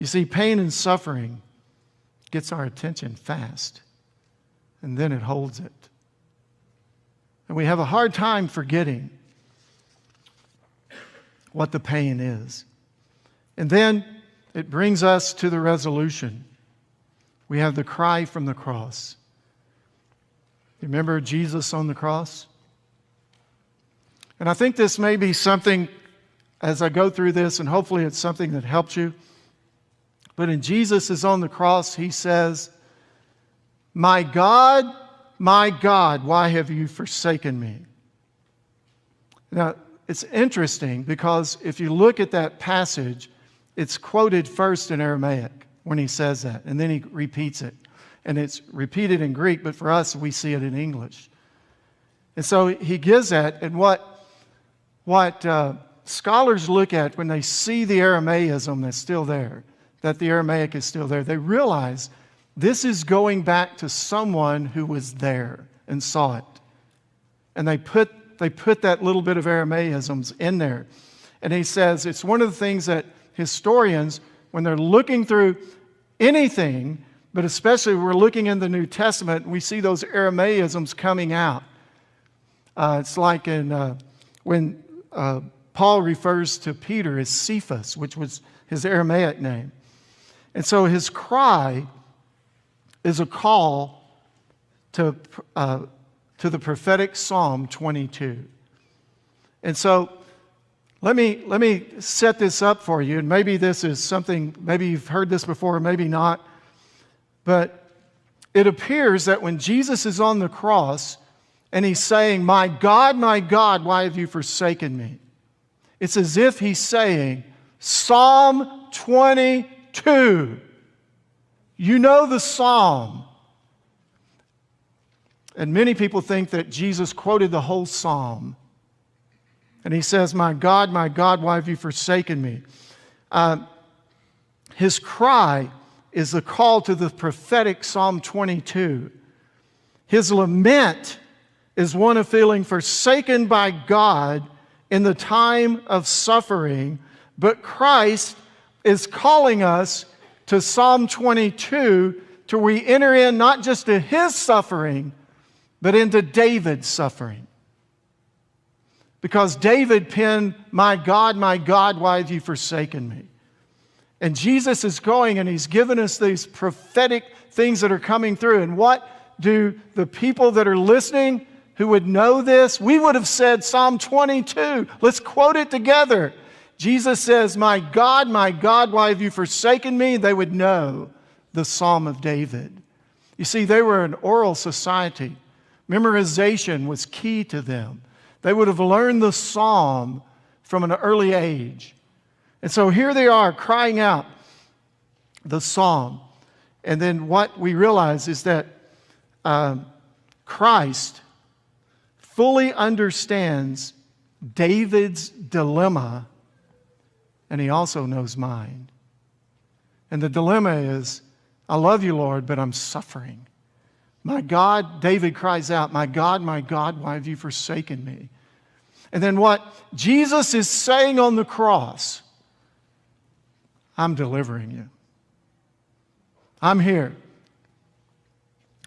You see, pain and suffering gets our attention fast, and then it holds it. And we have a hard time forgetting what the pain is. And then it brings us to the resolution. We have the cry from the cross. Remember Jesus on the cross? And I think this may be something, as I go through this, and hopefully it's something that helps you. But when Jesus is on the cross, he says, my God, why have you forsaken me? Now, it's interesting because if you look at that passage, it's quoted first in Aramaic when he says that, and then he repeats it. And it's repeated in Greek, but for us, we see it in English. And so he gives that, and what scholars look at when they see the Aramaism that's still there, that the Aramaic is still there, they realize this is going back to someone who was there and saw it. And they put that little bit of Aramaisms in there. And he says it's one of the things that historians, when they're looking through anything, but especially when we're looking in the New Testament, we see those Aramaisms coming out. It's like when Paul refers to Peter as Cephas, which was his Aramaic name. And so his cry is a call to the prophetic Psalm 22. And so let me set this up for you, and maybe this is something, maybe you've heard this before, maybe not, but it appears that when Jesus is on the cross and he's saying, my God, why have you forsaken me? It's as if he's saying, Psalm 22. You know the psalm. And many people think that Jesus quoted the whole psalm. And he says, my God, why have you forsaken me? His cry is the call to the prophetic Psalm 22. His lament is one of feeling forsaken by God in the time of suffering, but Christ is calling us to Psalm 22 to we enter in not just to his suffering, but into David's suffering. Because David penned, my God, why have you forsaken me? And Jesus is going and he's given us these prophetic things that are coming through. And what do the people that are listening who would know this? We would have said Psalm 22. Let's quote it together. Jesus says, my God, why have you forsaken me? They would know the Psalm of David. You see, they were an oral society. Memorization was key to them. They would have learned the psalm from an early age. And so here they are crying out the psalm. And then what we realize is that Christ fully understands David's dilemma, and he also knows mine. And the dilemma is, I love you, Lord, but I'm suffering. My God, David cries out, my God, why have you forsaken me? And then what Jesus is saying on the cross, I'm delivering you. I'm here.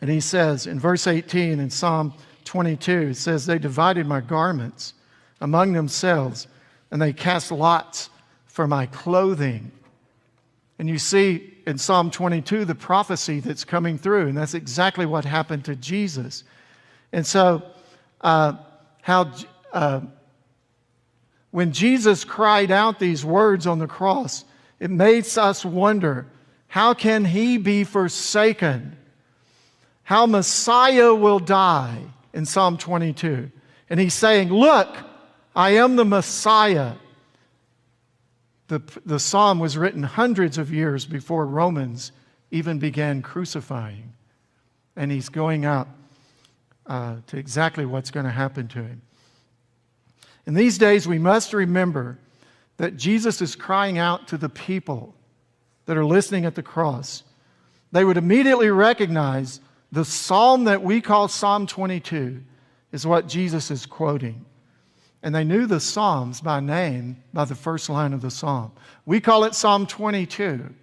And he says in verse 18 in Psalm 22, it says, they divided my garments among themselves, and they cast lots for my clothing. And you see in Psalm 22 the prophecy that's coming through, and that's exactly what happened to Jesus. And so when Jesus cried out these words on the cross, it makes us wonder, how can he be forsaken? How Messiah will die in Psalm 22. And he's saying, look, I am the Messiah. The psalm was written hundreds of years before Romans even began crucifying. And he's going out to exactly what's going to happen to him. In these days, we must remember that Jesus is crying out to the people that are listening at the cross. They would immediately recognize the psalm that we call Psalm 22 is what Jesus is quoting. And they knew the Psalms by name by the first line of the psalm. We call it Psalm 22.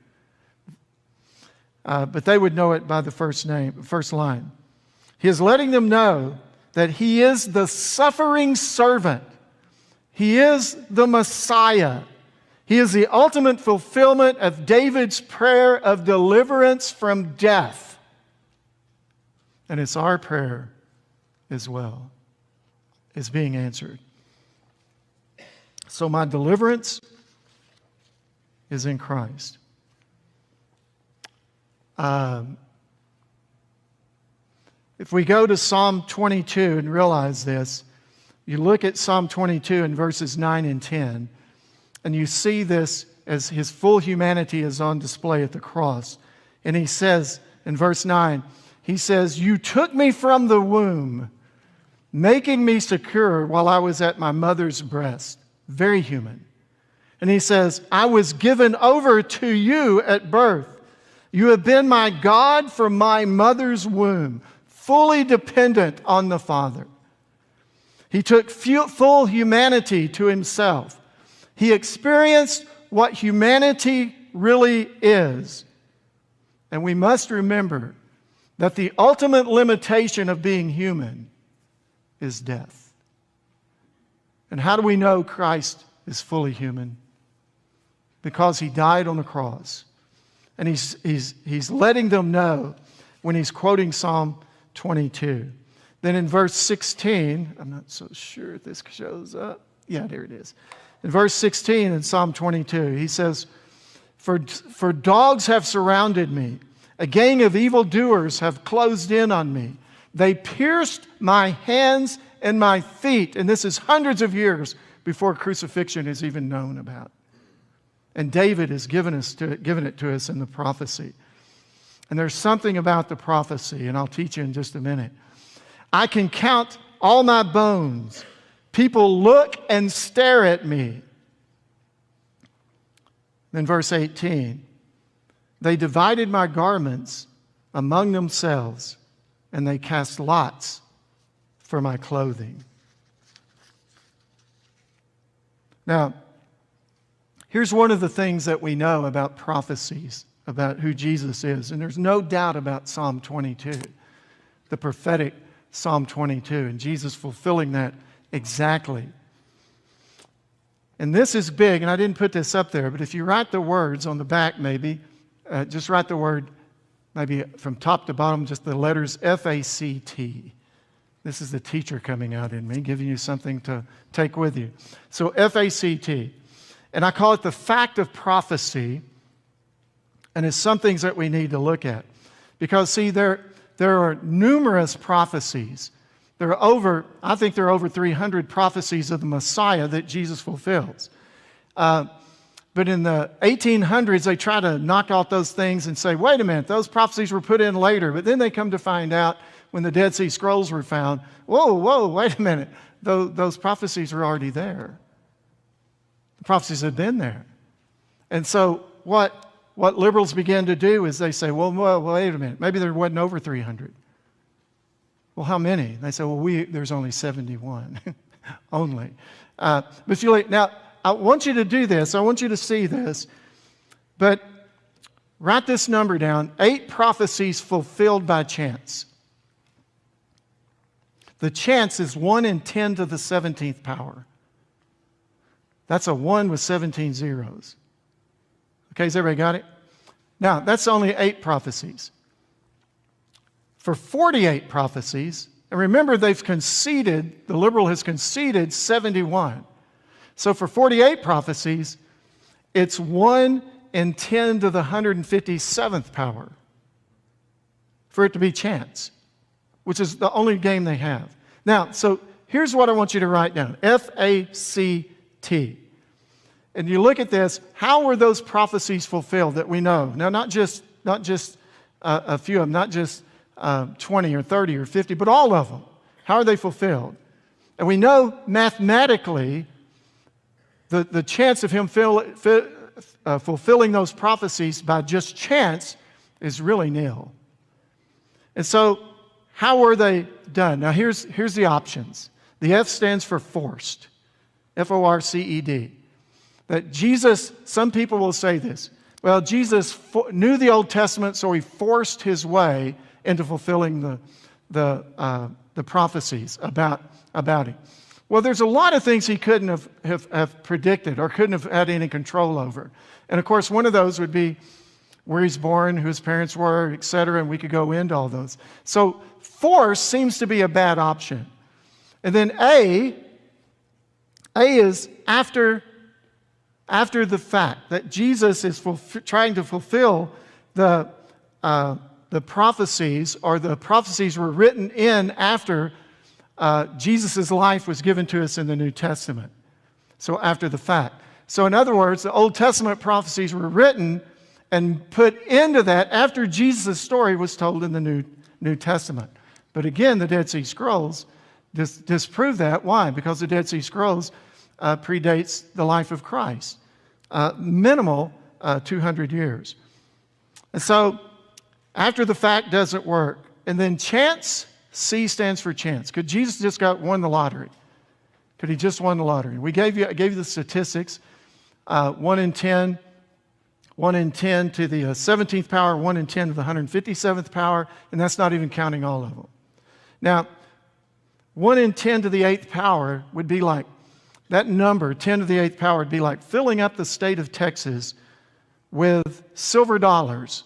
but they would know it by the first line. He is letting them know that He is the suffering servant. He is the Messiah. He is the ultimate fulfillment of David's prayer of deliverance from death. And it's our prayer as well. It's being answered. So my deliverance is in Christ. If we go to Psalm 22 and realize this, you look at Psalm 22 in verses 9 and 10, and you see this as His full humanity is on display at the cross. And He says in verse 9, He says, "You took me from the womb, making me secure while I was at my mother's breast." Very human. And He says, "I was given over to you at birth. You have been my God from my mother's womb," fully dependent on the Father. He took full humanity to Himself. He experienced what humanity really is. And we must remember that the ultimate limitation of being human is death. And how do we know Christ is fully human? Because He died on the cross. And he's letting them know when He's quoting Psalm 22. Then in verse 16, I'm not so sure if this shows up. Yeah, there it is. In verse 16 in Psalm 22, he says, For dogs have surrounded me. A gang of evildoers have closed in on me. They pierced my hands and my feet." And this is hundreds of years before crucifixion is even known about. And David has given it to us in the prophecy. And there's something about the prophecy, and I'll teach you in just a minute. "I can count all my bones. People look and stare at me." Then verse 18, "They divided my garments among themselves, and they cast lots for my clothing." Now, here's one of the things that we know about prophecies, about who Jesus is. And there's no doubt about Psalm 22, the prophetic Psalm 22, and Jesus fulfilling that exactly. And this is big, and I didn't put this up there, but if you write the words on the back maybe, just write the word maybe from top to bottom, just the letters F-A-C-T. This is the teacher coming out in me, giving you something to take with you. So F-A-C-T. And I call it the fact of prophecy, and it's some things that we need to look at. Because, see, there are numerous prophecies. I think there are over 300 prophecies of the Messiah that Jesus fulfills. But in the 1800s, they try to knock out those things and say, wait a minute, those prophecies were put in later. But then they come to find out when the Dead Sea Scrolls were found, whoa, wait a minute, those prophecies were already there. The prophecies had been there. And so what liberals began to do is they say, well, wait a minute, maybe there wasn't over 300. Well, how many? They say, well, there's only 71. Only. But now, I want you to do this. I want you to see this. But write this number down. 8 prophecies fulfilled by chance. The chance is 1 in 10 to the 17th power. That's a 1 with 17 zeros. Okay, has everybody got it? Now, that's only 8 prophecies. For 48 prophecies, and remember the liberal has conceded 71. So for 48 prophecies, it's 1 in 10 to the 157th power for it to be chance, which is the only game they have. Now, so here's what I want you to write down. F-A-C-T. And you look at this, how were those prophecies fulfilled that we know? Now, not just a few of them, not just 20 or 30 or 50, but all of them. How are they fulfilled? And we know mathematically the chance of him fulfilling those prophecies by just chance is really nil. And so, how were they done? Now, here's the options. The F stands for forced. F-O-R-C-E-D. That Jesus, some people will say this, Well, Jesus knew the Old Testament, so he forced his way into fulfilling the prophecies about him. Well, there's a lot of things he couldn't have predicted or couldn't have had any control over. And of course, one of those would be where he's born, who his parents were, etc., and we could go into all those. So force seems to be a bad option. And then A is after the fact, that Jesus is trying to fulfill the prophecies, or the prophecies were written in after Jesus' life was given to us in the New Testament. So after the fact. So in other words, the Old Testament prophecies were written and put into that after Jesus' story was told in the New Testament. But again, the Dead Sea Scrolls disprove that. Why? Because the Dead Sea Scrolls predates the life of Christ. Minimal 200 years. And so, after the fact doesn't work. And then chance, C stands for chance. Could Jesus just won the lottery? Could he just won the lottery? I gave you the statistics. 1 in 10 to the 17th power, 1 in 10 to the 157th power, and that's not even counting all of them. Now, 1 in 10 to the 8th power would be like, that number, 10 to the 8th power, would be like filling up the state of Texas with silver dollars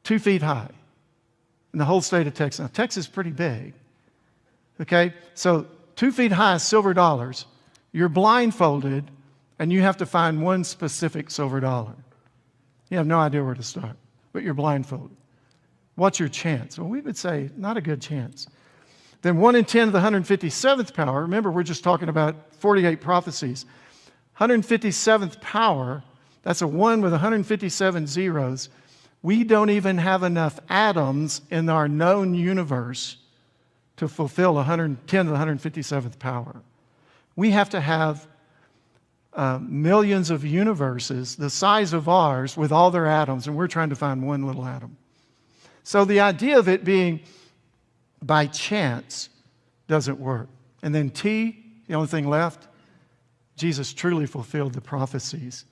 2 feet high in the whole state of Texas. Now, Texas is pretty big. Okay? So 2 feet high silver dollars, you're blindfolded, and you have to find one specific silver dollar. You have no idea where to start, but you're blindfolded. What's your chance? Well, we would say not a good chance. Then 1 in 10 to the 157th power. Remember, we're just talking about 48 prophecies. 157th power, that's a 1 with 157 zeros. We don't even have enough atoms in our known universe to fulfill 110 to the 157th power. We have to have millions of universes the size of ours with all their atoms, and we're trying to find one little atom. So the idea of it being by chance doesn't work. And then T, the only thing left, Jesus truly fulfilled the prophecies